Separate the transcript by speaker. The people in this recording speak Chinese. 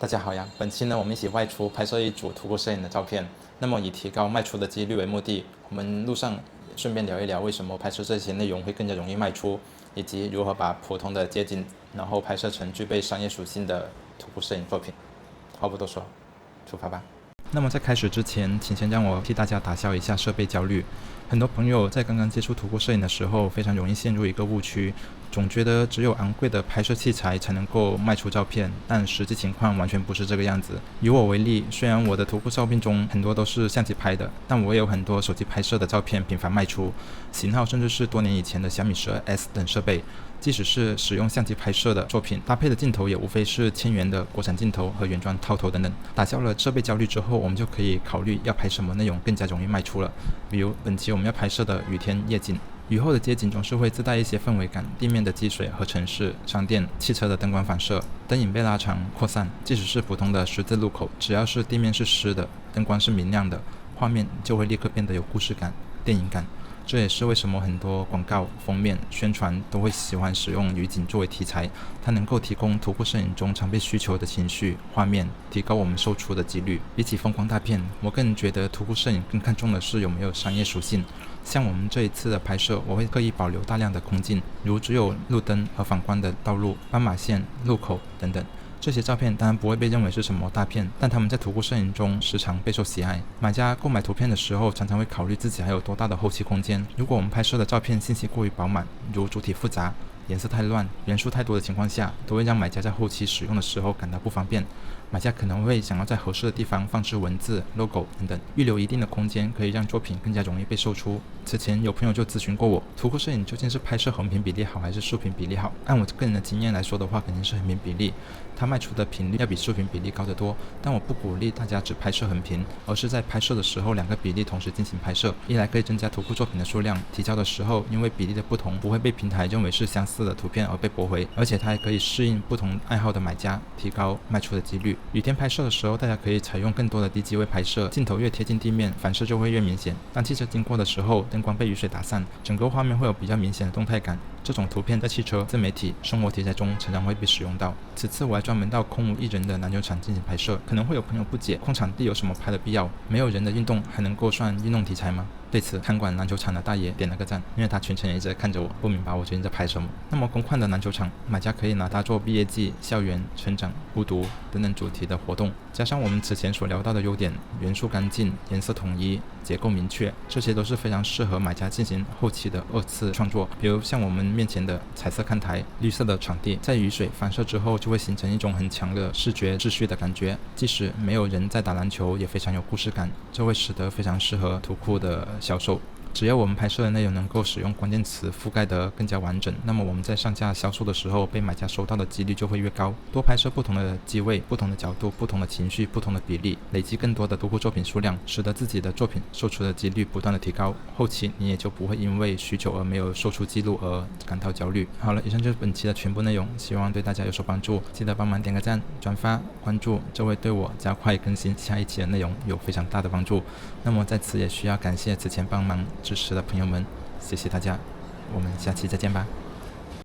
Speaker 1: 大家好呀，本期呢我们一起外出拍摄一组徒步摄影的照片。那么以提高卖出的几率为目的，我们路上顺便聊一聊为什么拍摄这些内容会更加容易卖出，以及如何把普通的街景然后拍摄成具备商业属性的徒步摄影作品。话不多说，出发吧。那么在开始之前，请先让我替大家打消一下设备焦虑。很多朋友在刚刚接触徒步摄影的时候，非常容易陷入一个误区，总觉得只有昂贵的拍摄器材才能够卖出照片，但实际情况完全不是这个样子。以我为例，虽然我的徒步照片中很多都是相机拍的，但我也有很多手机拍摄的照片频繁卖出，型号甚至是多年以前的小米12S 等设备。即使是使用相机拍摄的作品，搭配的镜头也无非是1000元的国产镜头和原装套头等等。打消了设备焦虑之后，我们就可以考虑要拍什么内容更加容易卖出了。比如本期我们要拍摄的雨天夜景，雨后的街景总是会自带一些氛围感，地面的积水和城市、商店、汽车的灯光反射，灯影被拉长扩散。即使是普通的十字路口，只要是地面是湿的，灯光是明亮的，画面就会立刻变得有故事感、电影感。这也是为什么很多广告、封面、宣传都会喜欢使用雨景作为题材，它能够提供徒步摄影中常被需求的情绪、画面，提高我们售出的几率。比起风光大片，我个人觉得徒步摄影更看重的是有没有商业属性。像我们这一次的拍摄，我会刻意保留大量的空镜，如只有路灯和反光的道路、斑马线、路口等等。这些照片当然不会被认为是什么大片，但他们在徒步摄影中时常备受喜爱。买家购买图片的时候，常常会考虑自己还有多大的后期空间。如果我们拍摄的照片信息过于饱满，如主体复杂、颜色太乱、元素太多的情况下，都会让买家在后期使用的时候感到不方便。买家可能会想要在合适的地方放置文字、logo 等等，预留一定的空间，可以让作品更加容易被售出。此前有朋友就咨询过我，徒步摄影究竟是拍摄横屏比例好还是竖屏比例好？按我个人的经验来说的话，肯定是横屏比例，它卖出的频率要比竖屏比例高得多。但我不鼓励大家只拍摄横屏，而是在拍摄的时候两个比例同时进行拍摄，一来可以增加徒步作品的数量，提交的时候因为比例的不同，不会被平台认为是相似的图片而被驳回，而且它还可以适应不同爱好的买家，提高卖出的几率。雨天拍摄的时候，大家可以采用更多的低机位拍摄，镜头越贴近地面，反射就会越明显。当汽车经过的时候，灯光被雨水打散，整个画面会有比较明显的动态感。这种图片在汽车、自媒体、生活题材中常常会被使用到。此次我还专门到空无一人的篮球场进行拍摄，可能会有朋友不解，空场地有什么拍的必要？没有人的运动还能够算运动题材吗？对此，看管篮球场的大爷点了个赞，因为他全程也一直在看着我，不明白我究竟在拍什么。那么空旷的篮球场，买家可以拿它做毕业季、校园、成长、孤独等等主题的活动，加上我们此前所聊到的优点，元素干净、颜色统一、结构明确，这些都是非常适合买家进行后期的二次创作。比如像我们面前的彩色看台、绿色的场地，在雨水反射之后，就会形成一种很强的视觉秩序的感觉，即使没有人在打篮球，也非常有故事感，这会使得非常适合图库的销售。只要我们拍摄的内容能够使用关键词覆盖得更加完整，那么我们在上架销售的时候被买家收到的几率就会越高。多拍摄不同的机位、不同的角度、不同的情绪、不同的比例，累积更多的徒步作品数量，使得自己的作品售出的几率不断的提高。后期你也就不会因为需求而没有售出记录而感到焦虑。好了，以上就是本期的全部内容，希望对大家有所帮助。记得帮忙点个赞、转发、关注，这会对我加快更新下一期的内容有非常大的帮助。那么在此也需要感谢此前帮忙支持的朋友们，谢谢大家，我们下期再见吧。